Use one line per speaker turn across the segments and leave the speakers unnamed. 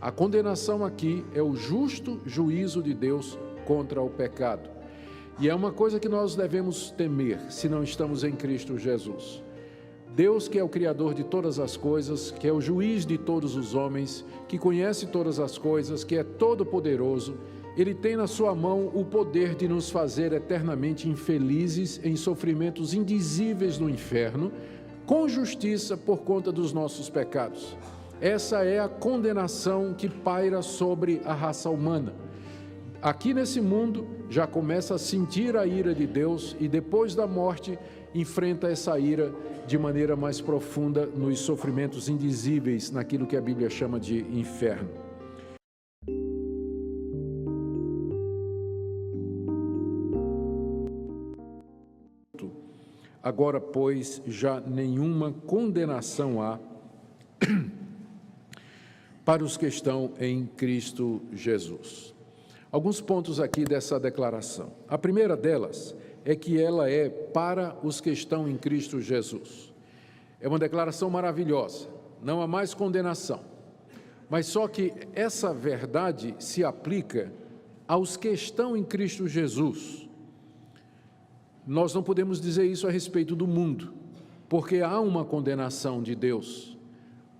A condenação aqui é o justo juízo de Deus contra o pecado. E é uma coisa que nós devemos temer se não estamos em Cristo Jesus. Deus, que é o Criador de todas as coisas, que é o juiz de todos os homens, que conhece todas as coisas, que é todo-poderoso, Ele tem na sua mão o poder de nos fazer eternamente infelizes em sofrimentos indizíveis no inferno, com justiça por conta dos nossos pecados. Essa é a condenação que paira sobre a raça humana. Aqui nesse mundo já começa a sentir a ira de Deus e depois da morte enfrenta essa ira de maneira mais profunda nos sofrimentos indizíveis, naquilo que a Bíblia chama de inferno. Agora, pois, já nenhuma condenação há para os que estão em Cristo Jesus. Alguns pontos aqui dessa declaração. A primeira delas é que ela é para os que estão em Cristo Jesus. É uma declaração maravilhosa, não há mais condenação. Mas só que essa verdade se aplica aos que estão em Cristo Jesus. Nós não podemos dizer isso a respeito do mundo, porque há uma condenação de Deus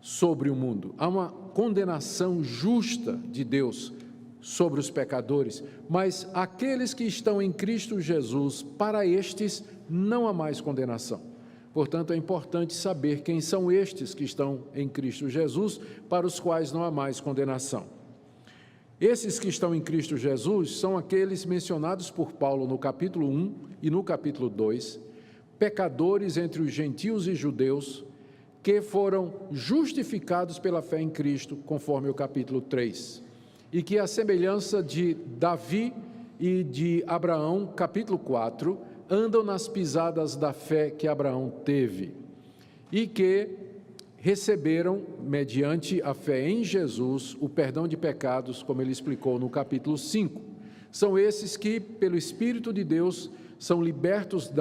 sobre o mundo, há uma condenação justa de Deus sobre os pecadores, mas aqueles que estão em Cristo Jesus, para estes não há mais condenação. Portanto, é importante saber quem são estes que estão em Cristo Jesus, para os quais não há mais condenação. Esses que estão em Cristo Jesus são aqueles mencionados por Paulo no capítulo 1 e no capítulo 2, pecadores entre os gentios e judeus, que foram justificados pela fé em Cristo, conforme o capítulo 3. E que, à semelhança de Davi e de Abraão, capítulo 4, andam nas pisadas da fé que Abraão teve. E que receberam, mediante a fé em Jesus, o perdão de pecados, como ele explicou no capítulo 5. São esses que, pelo Espírito de Deus, são libertos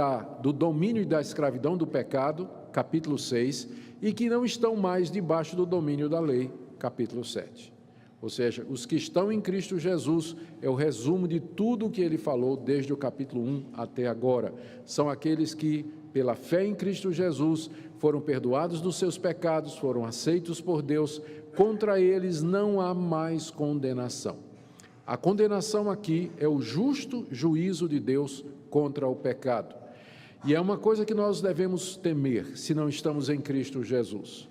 do domínio e da escravidão do pecado, capítulo 6, e que não estão mais debaixo do domínio da lei, capítulo 7. Ou seja, os que estão em Cristo Jesus é o resumo de tudo o que ele falou desde o capítulo 1 até agora. São aqueles que, pela fé em Cristo Jesus, foram perdoados dos seus pecados, foram aceitos por Deus, contra eles não há mais condenação. A condenação aqui é o justo juízo de Deus contra o pecado. E é uma coisa que nós devemos temer se não estamos em Cristo Jesus.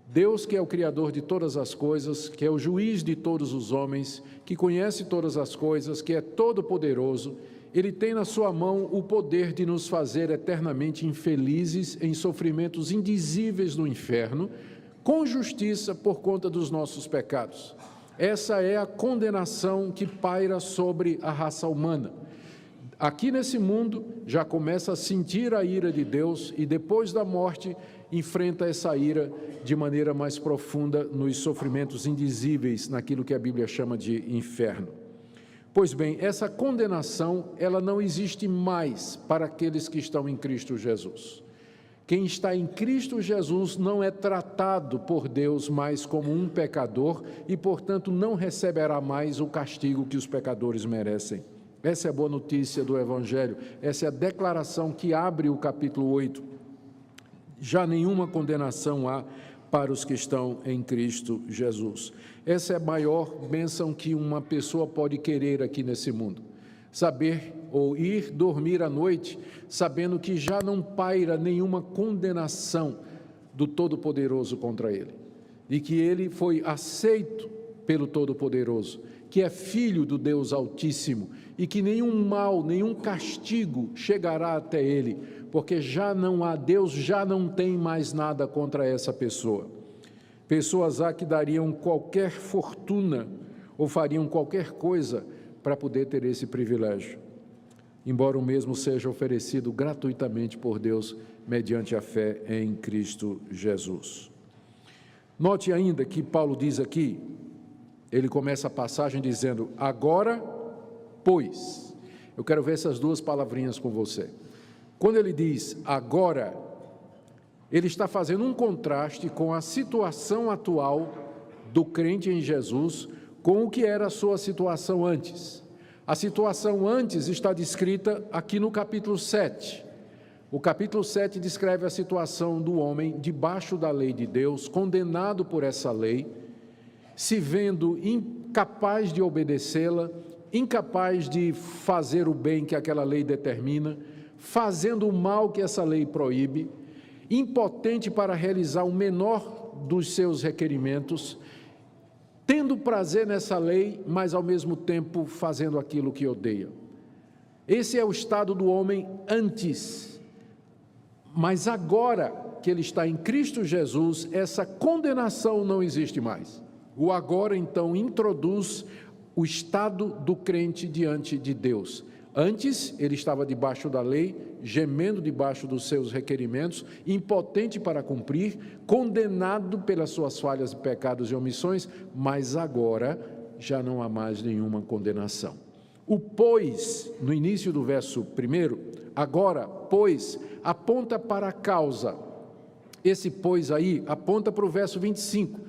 Deus, que é o Criador de todas as coisas, que é o juiz de todos os homens, que conhece todas as coisas, que é todo-poderoso, Ele tem na sua mão o poder de nos fazer eternamente infelizes em sofrimentos indizíveis no inferno, com justiça por conta dos nossos pecados. Essa é a condenação que paira sobre a raça humana. Aqui nesse mundo já começa a sentir a ira de Deus e depois da morte enfrenta essa ira de maneira mais profunda nos sofrimentos indizíveis, naquilo que a Bíblia chama de inferno. Pois bem, essa condenação, ela não existe mais para aqueles que estão em Cristo Jesus. Quem está em Cristo Jesus não é tratado por Deus mais como um pecador e, portanto, não receberá mais o castigo que os pecadores merecem. Essa é a boa notícia do Evangelho, essa é a declaração que abre o capítulo 8. Já nenhuma condenação há para os que estão em Cristo Jesus. Essa é a maior bênção que uma pessoa pode querer aqui nesse mundo. Saber ou ir dormir à noite sabendo que já não paira nenhuma condenação do Todo-Poderoso contra ele. E que ele foi aceito pelo Todo-Poderoso, que é filho do Deus Altíssimo e que nenhum mal, nenhum castigo chegará até ele, porque já não há, Deus já não tem mais nada contra essa pessoa. Pessoas há que dariam qualquer fortuna ou fariam qualquer coisa para poder ter esse privilégio, embora o mesmo seja oferecido gratuitamente por Deus mediante a fé em Cristo Jesus. Note ainda que Paulo diz aqui, ele começa a passagem dizendo, agora, pois. Eu quero ver essas duas palavrinhas com você. Quando ele diz agora, ele está fazendo um contraste com a situação atual do crente em Jesus com o que era a sua situação antes. A situação antes está descrita aqui no capítulo 7. O capítulo 7 descreve a situação do homem debaixo da lei de Deus, condenado por essa lei, se vendo incapaz de obedecê-la, incapaz de fazer o bem que aquela lei determina, fazendo o mal que essa lei proíbe, impotente para realizar o menor dos seus requerimentos, tendo prazer nessa lei, mas ao mesmo tempo fazendo aquilo que odeia. Esse é o estado do homem antes. Mas agora que ele está em Cristo Jesus, essa condenação não existe mais. O agora, então, introduz o estado do crente diante de Deus. Antes, ele estava debaixo da lei, gemendo debaixo dos seus requerimentos, impotente para cumprir, condenado pelas suas falhas, pecados e omissões, mas agora já não há mais nenhuma condenação. O pois, no início do verso 1, agora, pois, aponta para a causa. Esse pois aí aponta para o verso 25.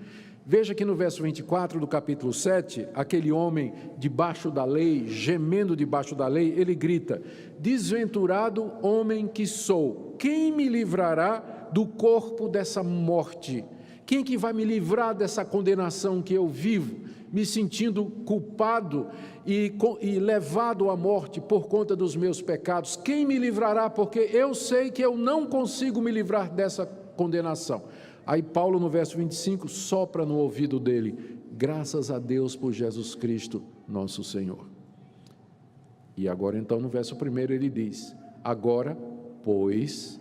Veja que no verso 24 do capítulo 7, aquele homem debaixo da lei, gemendo debaixo da lei, ele grita: desventurado homem que sou, quem me livrará do corpo dessa morte? Quem que vai me livrar dessa condenação que eu vivo, me sentindo culpado e levado à morte por conta dos meus pecados? Quem me livrará? Porque eu sei que eu não consigo me livrar dessa condenação. Aí Paulo, no verso 25, sopra no ouvido dele: graças a Deus por Jesus Cristo, nosso Senhor. E agora então, no verso 1, ele diz: agora, pois,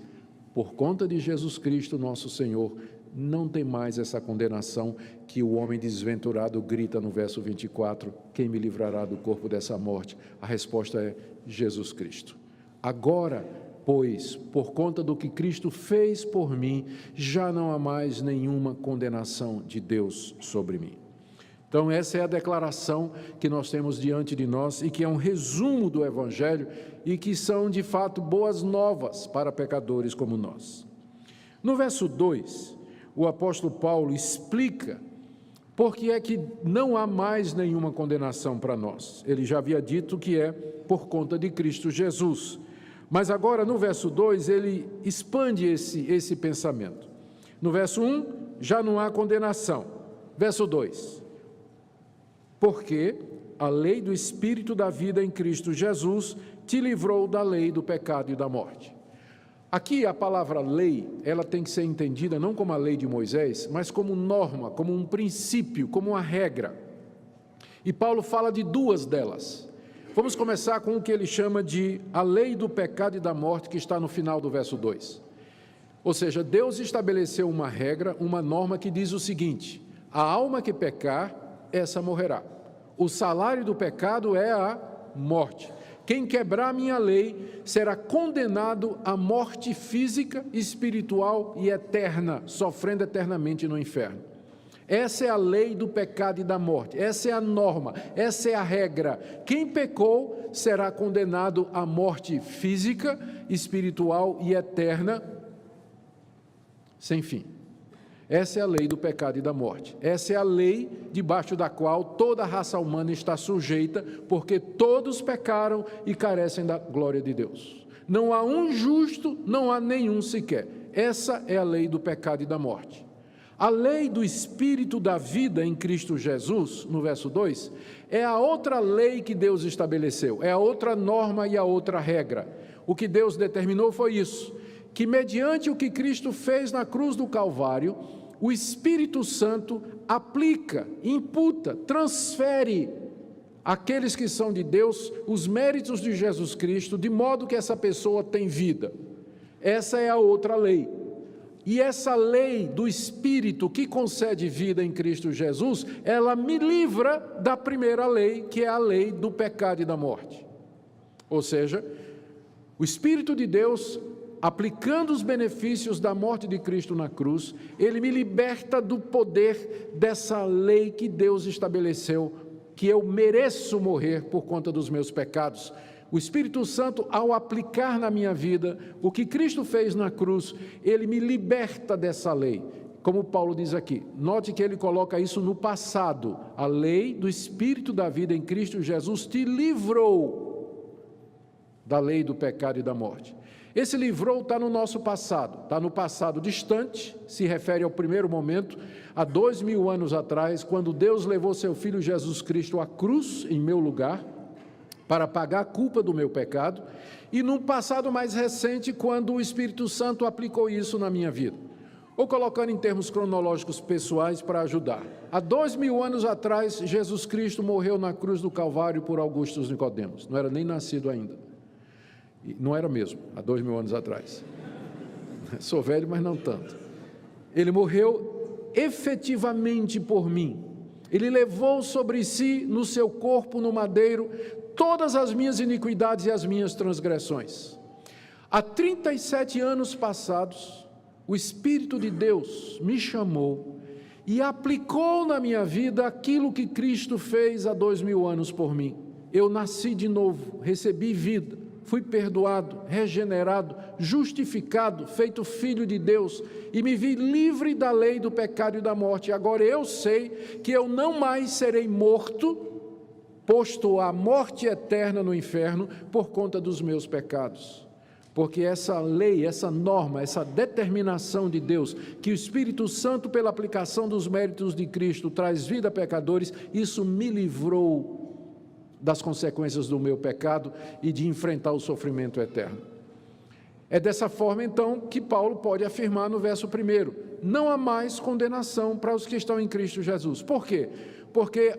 por conta de Jesus Cristo, nosso Senhor, não tem mais essa condenação que o homem desventurado grita no verso 24: quem me livrará do corpo dessa morte? A resposta é Jesus Cristo. Agora, pois, por conta do que Cristo fez por mim, já não há mais nenhuma condenação de Deus sobre mim. Então, essa é a declaração que nós temos diante de nós e que é um resumo do Evangelho e que são, de fato, boas novas para pecadores como nós. No verso 2, o apóstolo Paulo explica por que é que não há mais nenhuma condenação para nós. Ele já havia dito que é por conta de Cristo Jesus. Mas agora, no verso 2, ele expande esse pensamento. No verso 1, já não há condenação. Verso 2, porque a lei do Espírito da vida em Cristo Jesus te livrou da lei do pecado e da morte. Aqui a palavra lei, ela tem que ser entendida não como a lei de Moisés, mas como norma, como um princípio, como uma regra. E Paulo fala de duas delas. Vamos começar com o que ele chama de a lei do pecado e da morte, que está no final do verso 2. Ou seja, Deus estabeleceu uma regra, uma norma que diz o seguinte: a alma que pecar, essa morrerá. O salário do pecado é a morte. Quem quebrar a minha lei será condenado à morte física, espiritual e eterna, sofrendo eternamente no inferno. Essa é a lei do pecado e da morte, essa é a norma, essa é a regra. Quem pecou será condenado à morte física, espiritual e eterna, sem fim. Essa é a lei do pecado e da morte. Essa é a lei debaixo da qual toda a raça humana está sujeita, porque todos pecaram e carecem da glória de Deus. Não há um justo, não há nenhum sequer. Essa é a lei do pecado e da morte. A lei do Espírito da vida em Cristo Jesus, no verso 2, é a outra lei que Deus estabeleceu, é a outra norma e a outra regra. O que Deus determinou foi isso, que mediante o que Cristo fez na cruz do Calvário, o Espírito Santo aplica, imputa, transfere àqueles que são de Deus os méritos de Jesus Cristo, de modo que essa pessoa tem vida. Essa é a outra lei. E essa lei do Espírito que concede vida em Cristo Jesus, ela me livra da primeira lei, que é a lei do pecado e da morte. Ou seja, o Espírito de Deus, aplicando os benefícios da morte de Cristo na cruz, ele me liberta do poder dessa lei que Deus estabeleceu, que eu mereço morrer por conta dos meus pecados. O Espírito Santo, ao aplicar na minha vida o que Cristo fez na cruz, ele me liberta dessa lei. como Paulo diz aqui. Note que ele coloca isso no passado. A lei do Espírito da vida em Cristo Jesus te livrou da lei do pecado e da morte. Esse livrou está no nosso passado, está no passado distante, se refere ao primeiro momento, há 2000 anos atrás, quando Deus levou seu Filho Jesus Cristo à cruz em meu lugar, para pagar a culpa do meu pecado, e num passado mais recente, quando o Espírito Santo aplicou isso na minha vida. Ou colocando em termos cronológicos pessoais para ajudar. Há 2000 anos atrás, Jesus Cristo morreu na cruz do Calvário por Augustus Nicodemos, não era nem nascido ainda. Não era mesmo, há 2000 anos atrás. Sou velho, mas não tanto. Ele morreu efetivamente por mim. Ele levou sobre si, no seu corpo, no madeiro, todas as minhas iniquidades e as minhas transgressões. Há 37 anos passados, o Espírito de Deus me chamou e aplicou na minha vida aquilo que Cristo fez há 2000 anos por mim. Eu nasci de novo, recebi vida. Fui perdoado, regenerado, justificado, feito filho de Deus e me vi livre da lei do pecado e da morte. Agora eu sei que eu não mais serei morto, posto à morte eterna no inferno por conta dos meus pecados. Porque essa lei, essa norma, essa determinação de Deus, que o Espírito Santo, pela aplicação dos méritos de Cristo, traz vida a pecadores, isso me livrou das consequências do meu pecado e de enfrentar o sofrimento eterno. É dessa forma, então, que Paulo pode afirmar no verso 1, não há mais condenação para os que estão em Cristo Jesus. Por quê? Porque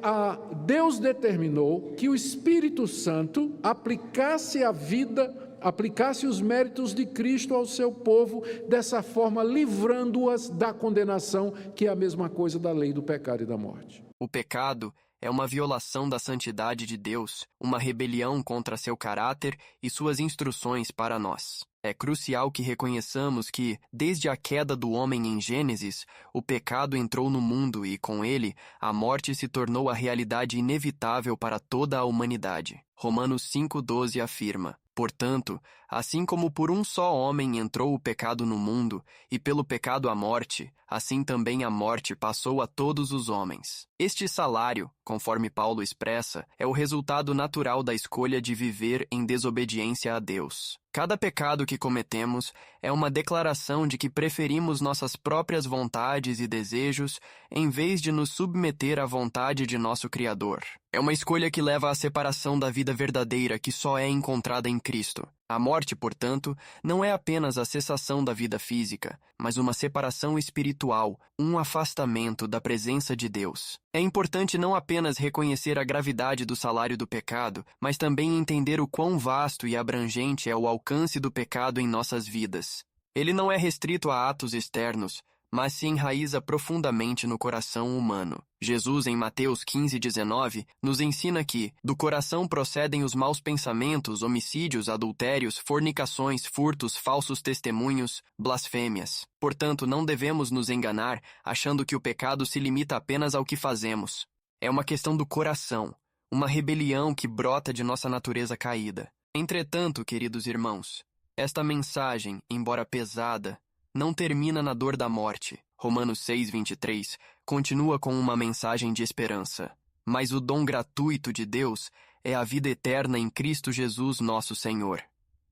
Deus determinou que o Espírito Santo aplicasse a vida, aplicasse os méritos de Cristo ao seu povo, dessa forma livrando-as da condenação, que é a mesma coisa da lei do pecado e da morte.
O pecado é uma violação da santidade de Deus, uma rebelião contra seu caráter e suas instruções para nós. É crucial que reconheçamos que, desde a queda do homem em Gênesis, o pecado entrou no mundo e, com ele, a morte se tornou a realidade inevitável para toda a humanidade. Romanos 5,12 afirma: portanto, assim como por um só homem entrou o pecado no mundo, e pelo pecado a morte, assim também a morte passou a todos os homens. Este salário, conforme Paulo expressa, é o resultado natural da escolha de viver em desobediência a Deus. Cada pecado que cometemos é uma declaração de que preferimos nossas próprias vontades e desejos em vez de nos submeter à vontade de nosso Criador. É uma escolha que leva à separação da vida verdadeira que só é encontrada em Cristo. A morte, portanto, não é apenas a cessação da vida física, mas uma separação espiritual, um afastamento da presença de Deus. É importante não apenas reconhecer a gravidade do salário do pecado, mas também entender o quão vasto e abrangente é o alcance do pecado em nossas vidas. Ele não é restrito a atos externos, mas se enraiza profundamente no coração humano. Jesus, em Mateus 15:19, nos ensina que do coração procedem os maus pensamentos, homicídios, adultérios, fornicações, furtos, falsos testemunhos, blasfêmias. Portanto, não devemos nos enganar achando que o pecado se limita apenas ao que fazemos. É uma questão do coração, uma rebelião que brota de nossa natureza caída. Entretanto, queridos irmãos, esta mensagem, embora pesada, não termina na dor da morte. Romanos 6:23 continua com uma mensagem de esperança. Mas o dom gratuito de Deus é a vida eterna em Cristo Jesus, nosso Senhor.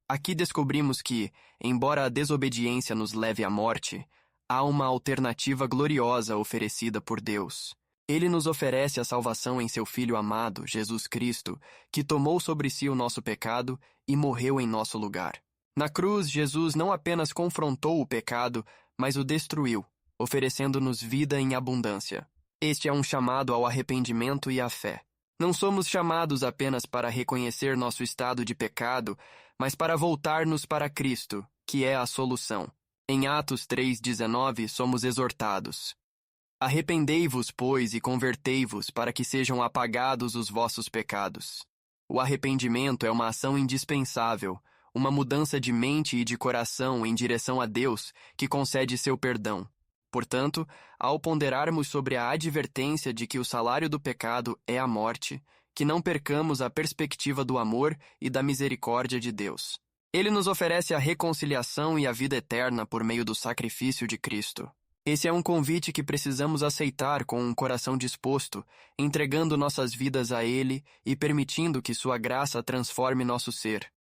Aqui descobrimos que, embora a desobediência nos leve à morte, há uma alternativa gloriosa oferecida por Deus. Ele nos oferece a salvação em seu Filho amado, Jesus Cristo, que tomou sobre si o nosso pecado e morreu em nosso lugar. Na cruz, Jesus não apenas confrontou o pecado, mas o destruiu, oferecendo-nos vida em abundância. Este é um chamado ao arrependimento e à fé. Não somos chamados apenas para reconhecer nosso estado de pecado, mas para voltar-nos para Cristo, que é a solução. Em Atos 3:19, somos exortados: arrependei-vos, pois, e convertei-vos, para que sejam apagados os vossos pecados. O arrependimento é uma ação indispensável, uma mudança de mente e de coração em direção a Deus, que concede seu perdão. Portanto, ao ponderarmos sobre a advertência de que o salário do pecado é a morte, que não percamos a perspectiva do amor e da misericórdia de Deus. Ele nos oferece a reconciliação e a vida eterna por meio do sacrifício de Cristo. Esse é um convite que precisamos aceitar com um coração disposto, entregando nossas vidas a Ele e permitindo que Sua graça transforme nosso ser.